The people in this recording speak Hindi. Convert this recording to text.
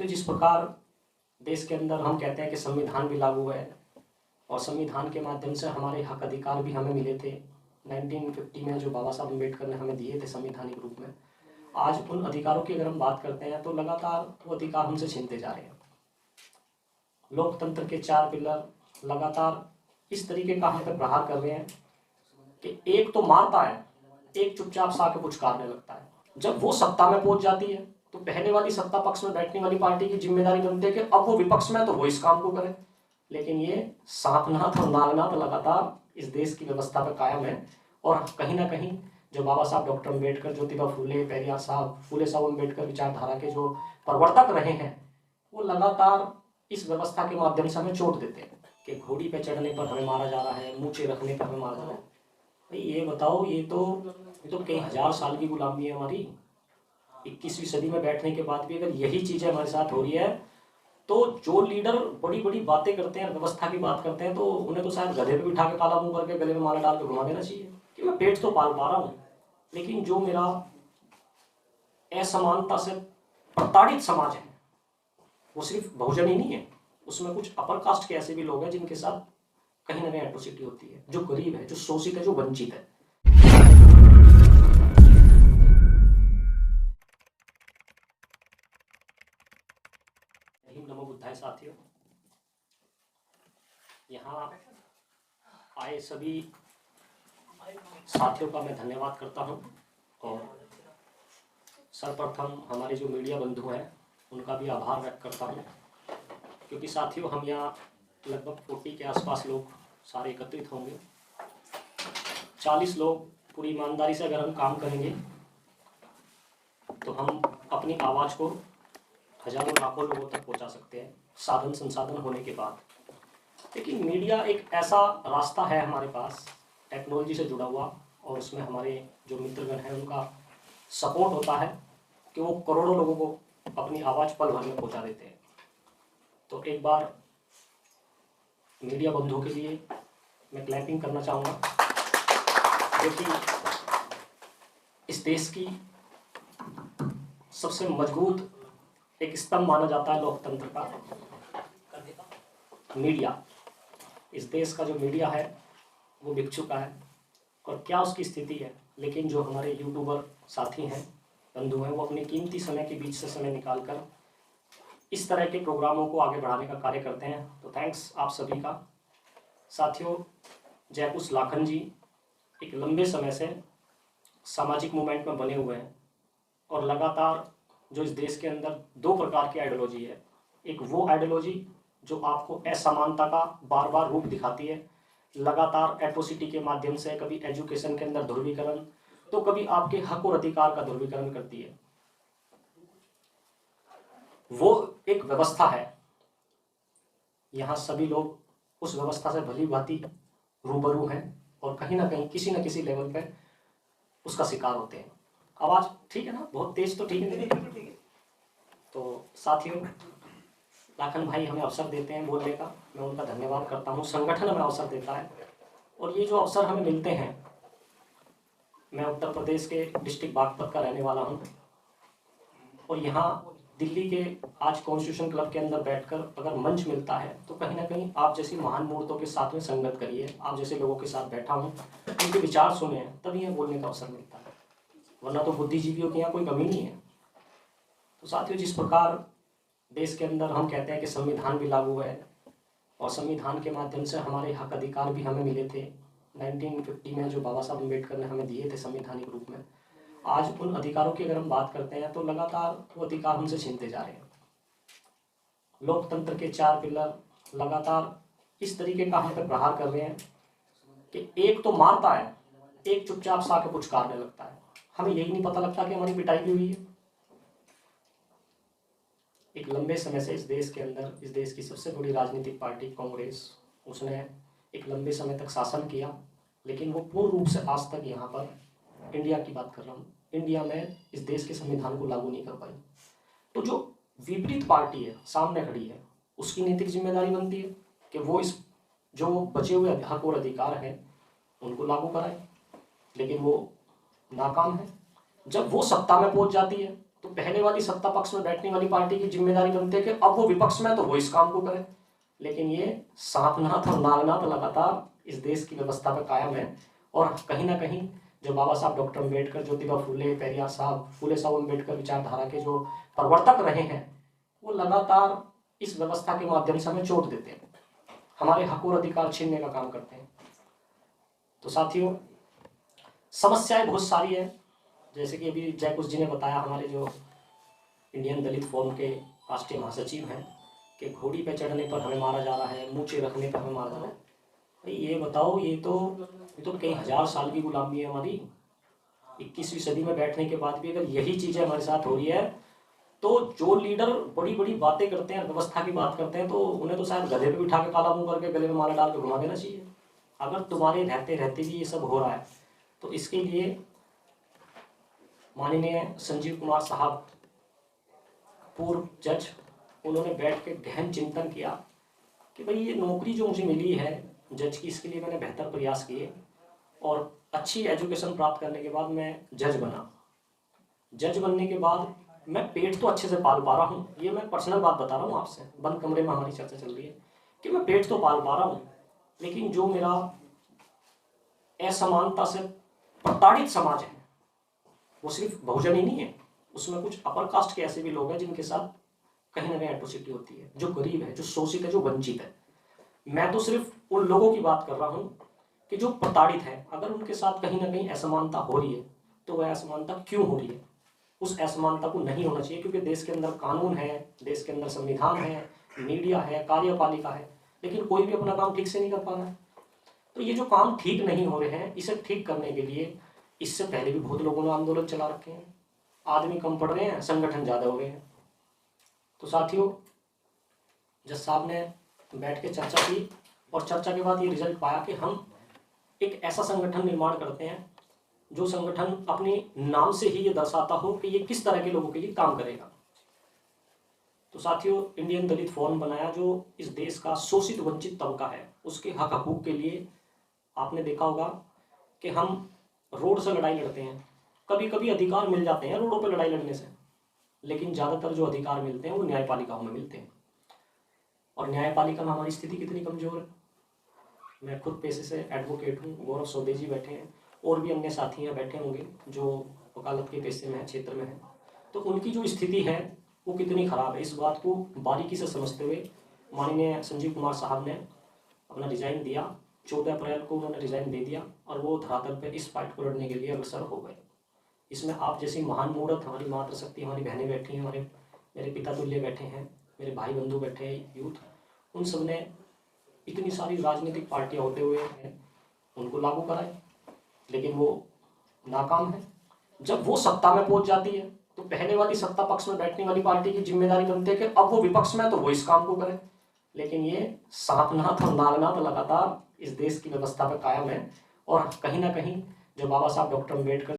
साथियों, जिस प्रकार देश के अंदर हम कहते हैं कि संविधान भी लागू है और संविधान के माध्यम से हमारे हक अधिकार भी हमें मिले थे 1950 में, जो बाबा साहब अम्बेडकर ने हमें दिए थे संवैधानिक रूप में। आज उन अधिकारों की अगर हम बात करते हैं तो लगातार वो अधिकार हमसे छीनते जा रहे हैं। लोकतंत्र के 4 पिलर लगातार इस तरीके का हम पे प्रहार कर रहे हैं कि एक तो मारता है, एक चुपचाप सा के कुछ करने लगता है। जब वो सत्ता में पहुंच जाती है तो पहले वाली सत्ता पक्ष में बैठने वाली पार्टी की जिम्मेदारी बनती है कि अब वो विपक्ष में तो वो इस काम को करे। लेकिन ये सांपनाथ और नागनाथ लगातार इस देश की व्यवस्था पर कायम है। और कहीं ना कहीं जो बाबा साहब डॉक्टर अम्बेडकर, ज्योतिबा फूले, पेरियार साहब, फूले साहब अम्बेडकर विचारधारा के जो प्रवर्तक रहे हैं, वो लगातार इस व्यवस्था के माध्यम से हमें चोट देते हैं कि घोड़ी पे चढ़ने पर हमें मारा जा रहा है, मूछें रखने पर हमें मारा जा रहा है। भाई ये बताओ, ये तो कई हजार साल की गुलामी है हमारी। 21वीं सदी में बैठने के बाद भी अगर यही चीजें हमारे साथ हो रही है तो जो लीडर बड़ी बड़ी बातें करते हैं, व्यवस्था की बात करते हैं, तो उन्हें तो शायद गधे पे बिठा के काला मुंह करके गले में माला डाल के घुमा देना चाहिए कि मैं पेट तो पाल पा रहा हूँ। लेकिन जो मेरा असमानता से प्रताड़ित समाज है, वो सिर्फ बहुजन ही नहीं है, उसमें कुछ अपर कास्ट के ऐसे भी लोग हैं जिनके साथ कहीं ना कहीं एट्रोसिटी होती है, जो गरीब है, जो शोषित है, जो वंचित है। नमो बुद्धाय साथियों, यहाँ आए सभी साथियों का मैं धन्यवाद करता हूँ और सर्वप्रथम हमारे जो मीडिया बंधु हैं उनका भी आभार व्यक्त करता हूँ, क्योंकि साथियों हम यहाँ लगभग 40 के आसपास लोग सारे एकत्रित होंगे। 40 लोग पूरी ईमानदारी से अगर हम काम करेंगे तो हम अपनी आवाज़ को हजारों लाखों लोगों तक पहुंचा सकते हैं, साधन संसाधन होने के बाद। लेकिन मीडिया एक ऐसा रास्ता है हमारे पास, टेक्नोलॉजी से जुड़ा हुआ, और उसमें हमारे जो मित्रगण हैं उनका सपोर्ट होता है कि वो करोड़ों लोगों को अपनी आवाज़ पल भर में पहुंचा देते हैं। तो एक बार मीडिया बंधुओं के लिए मैं क्लैपिंग करना चाहूँगा, जो कि इस देश की सबसे मजबूत एक स्तंभ माना जाता है लोकतंत्र का, मीडिया। इस देश का जो मीडिया है वो बिक चुका है और क्या उसकी स्थिति है। लेकिन जो हमारे यूट्यूबर साथी हैं, बंधु हैं, वो अपने कीमती समय के बीच से समय निकालकर इस तरह के प्रोग्रामों को आगे बढ़ाने का कार्य करते हैं। तो थैंक्स आप सभी का। साथियों, जयकुश लाखन जी एक लंबे समय से सामाजिक मूवमेंट में बने हुए हैं और लगातार जो इस देश के अंदर 2 प्रकार की आइडियोलॉजी है, एक वो आइडियोलॉजी जो आपको असमानता का बार बार रूप दिखाती है, लगातार एट्रोसिटी के माध्यम से, कभी एजुकेशन के अंदर ध्रुवीकरण, तो कभी आपके हक और अधिकार का ध्रुवीकरण करती है। वो एक व्यवस्था है, यहाँ सभी लोग उस व्यवस्था से भली भांति रूबरू हैं और कहीं ना कहीं किसी न किसी लेवल पे उसका शिकार होते हैं। आवाज़ ठीक है ना? बहुत तेज तो ठीक है? तो साथियों, लाखन भाई हमें अवसर देते हैं बोलने का, मैं उनका धन्यवाद करता हूँ। संगठन हमें अवसर देता है और ये जो अवसर हमें मिलते हैं, मैं उत्तर प्रदेश के डिस्ट्रिक्ट बागपत का रहने वाला हूँ और यहाँ दिल्ली के आज कॉन्स्टिट्यूशन क्लब के अंदर बैठकर अगर मंच मिलता है तो कहीं ना कहीं आप जैसी महान मूर्तों के साथ में संगत करिए, आप जैसे लोगों के साथ बैठा हूँ, उनके विचार सुने, तभी यहाँ बोलने का अवसर मिलता है, वरना तो बुद्धिजीवियों की यहाँ कोई कमी नहीं है। तो साथियों, जिस प्रकार देश के अंदर हम कहते हैं कि संविधान भी लागू है और संविधान के माध्यम से हमारे हक अधिकार भी हमें मिले थे 1950 में, जो बाबा साहब अम्बेडकर ने हमें दिए थे संवैधानिक रूप में। आज उन अधिकारों की अगर हम बात करते हैं तो लगातार वो अधिकार हमसे छीनते जा रहे हैं। लोकतंत्र के 4 पिलर लगातार इस तरीके का हम पे प्रहार कर रहे हैं कि एक तो मारता है, एक चुपचाप सा के कुछ करने लगता है। हमें यही नहीं पता लगता कि हमारी पिटाई भी हुई है। एक लंबे समय से इस देश के अंदर, इस देश की सबसे बड़ी राजनीतिक पार्टी कांग्रेस, उसने एक लंबे समय तक शासन किया, लेकिन वो पूर्ण रूप से आज तक यहाँ पर, इंडिया की बात कर रहा हूँ, इंडिया में इस देश के संविधान को लागू नहीं कर पाई। तो जो विपरीत पार्टी है, सामने खड़ी है, उसकी नैतिक जिम्मेदारी बनती है कि वो इस जो बचे हुए हक और अधिकार हैं उनको लागू कराए, लेकिन वो नाकाम है। जब वो सत्ता में पहुंच जाती है तो पहले वाली सत्ता पक्ष में बैठने वाली पार्टी की जिम्मेदारी बनती है कि अब वो विपक्ष में तो वो इस काम को करे। लेकिन ये सांपनाथ और नागनाथ लगातार इस देश की व्यवस्था पर कायम है। और कहीं ना कहीं जो बाबा साहब डॉक्टर अम्बेडकर, ज्योतिबा फूले, पेरियार साहब, फूले साहब अम्बेडकर विचारधारा के जो प्रवर्तक रहे हैं, वो लगातार इस व्यवस्था के माध्यम से हमें चोट देते हैं, हमारे हक और अधिकार छीनने का काम करते हैं। तो साथियों, समस्याएं बहुत सारी है। जैसे कि अभी जयकुश जी ने बताया, हमारे जो इंडियन दलित फोरम के राष्ट्रीय महासचिव हैं, कि घोड़ी पे चढ़ने पर हमें मारा जा रहा है, मूंछें रखने पर हमें मारा जा रहा है। भाई ये बताओ, ये तो कई हजार साल की गुलामी है हमारी। 21वीं सदी में बैठने के बाद भी अगर यही चीजें हमारे साथ हो रही है, तो जो लीडर बड़ी बड़ी बातें करते हैं, व्यवस्था की बात करते हैं, तो उन्हें तो शायद गधे पे बिठा के काला मुंह करके गले में माला डाल के घुमा देना चाहिए। अगर तुम्हारे रहते रहते भी ये सब हो रहा है, तो इसके लिए माननीय संजीव कुमार साहब, पूर्व जज, उन्होंने बैठ के गहन चिंतन किया कि भाई ये नौकरी जो मुझे मिली है जज की, इसके लिए मैंने बेहतर प्रयास किए और अच्छी एजुकेशन प्राप्त करने के बाद मैं जज बना। जज बनने के बाद मैं पेट तो अच्छे से पाल पा रहा हूँ, ये मैं पर्सनल बात बता रहा हूँ आपसे, बंद कमरे में हमारी चर्चा चल रही है कि मैं पेट तो पाल पा रहा हूँ, लेकिन जो मेरा असमानता से प्रताड़ित समाज है, वो सिर्फ बहुजन ही नहीं है, उसमें कुछ अपर कास्ट के ऐसे भी लोग हैं जिनके साथ कहीं ना कहीं एट्रोसिटी होती है, जो गरीब है, जो शोषित है, जो वंचित है। मैं तो सिर्फ उन लोगों की बात कर रहा हूं कि जो प्रताड़ित है, अगर उनके साथ कहीं ना कहीं असमानता हो रही है, तो वह असमानता क्यों हो रही है? उस असमानता को नहीं होना चाहिए, क्योंकि देश के अंदर कानून है, देश के अंदर संविधान है, मीडिया है, कार्यपालिका है, लेकिन कोई भी अपना काम ठीक से नहीं कर पा रहा है। तो ये जो काम ठीक नहीं हो रहे हैं, इसे ठीक करने के लिए इससे पहले भी बहुत लोगों ने आंदोलन चला रखे हैं। आदमी कम पड़ रहे हैं, संगठन ज़्यादा हो रहे हैं। तो साथियों, जज साहब ने बैठ के चर्चा की और चर्चा के बाद ये रिजल्ट पाया कि हम एक ऐसा संगठन निर्माण करते हैं जो संगठन अपने नाम से ही ये दर्शाता हो कि ये किस तरह के लोगों के लिए काम करेगा। तो साथियों, इंडियन दलित फोरम बनाया, जो इस देश का शोषित वंचित तबका है, उसके हक हकूक के लिए। आपने देखा होगा कि हम रोड से लड़ाई लड़ते हैं, कभी कभी अधिकार मिल जाते हैं रोडों पर लड़ाई लड़ने से, लेकिन ज़्यादातर जो अधिकार मिलते हैं वो न्यायपालिकाओं में मिलते हैं। और न्यायपालिका में हमारी स्थिति कितनी कमज़ोर है। मैं खुद पेशे से एडवोकेट हूँ, गौरव सौदे जी बैठे हैं, और भी अन्य साथी यहाँ बैठे होंगे जो वकालत के पेशे में है, क्षेत्र में है। तो उनकी जो स्थिति है वो कितनी ख़राब है, इस बात को बारीकी से समझते हुए माननीय संजीव कुमार साहब ने अपना रिज़ाइन दिया। 14 अप्रैल को उन्होंने रिज़ाइन दे दिया और वो धरातल पर इस फाइट को लड़ने के लिए अग्रसर हो गए। इसमें आप जैसी महान मूर्त, हमारी मातृशक्ति, हमारी बहनें बैठी हैं, मेरे पिता तुल्य बैठे हैं, मेरे भाई बंधु बैठे हैं, यूथ, उन सब ने इतनी सारी राजनीतिक पार्टियां होते हुए हैं उनको लागू कराए, लेकिन वो नाकाम है। जब वो सत्ता में पहुंच जाती है, तो पहले वाली सत्ता पक्ष में बैठने वाली पार्टी की जिम्मेदारी बनती है कि अब वो विपक्ष में तो वो इस काम को करे। लेकिन ये सांपनाथ और नागनाथ लगातार इस देश की व्यवस्था पर कायम है। और कहीं ना कहीं जो बाबा साहब डॉक्टर अम्बेडकर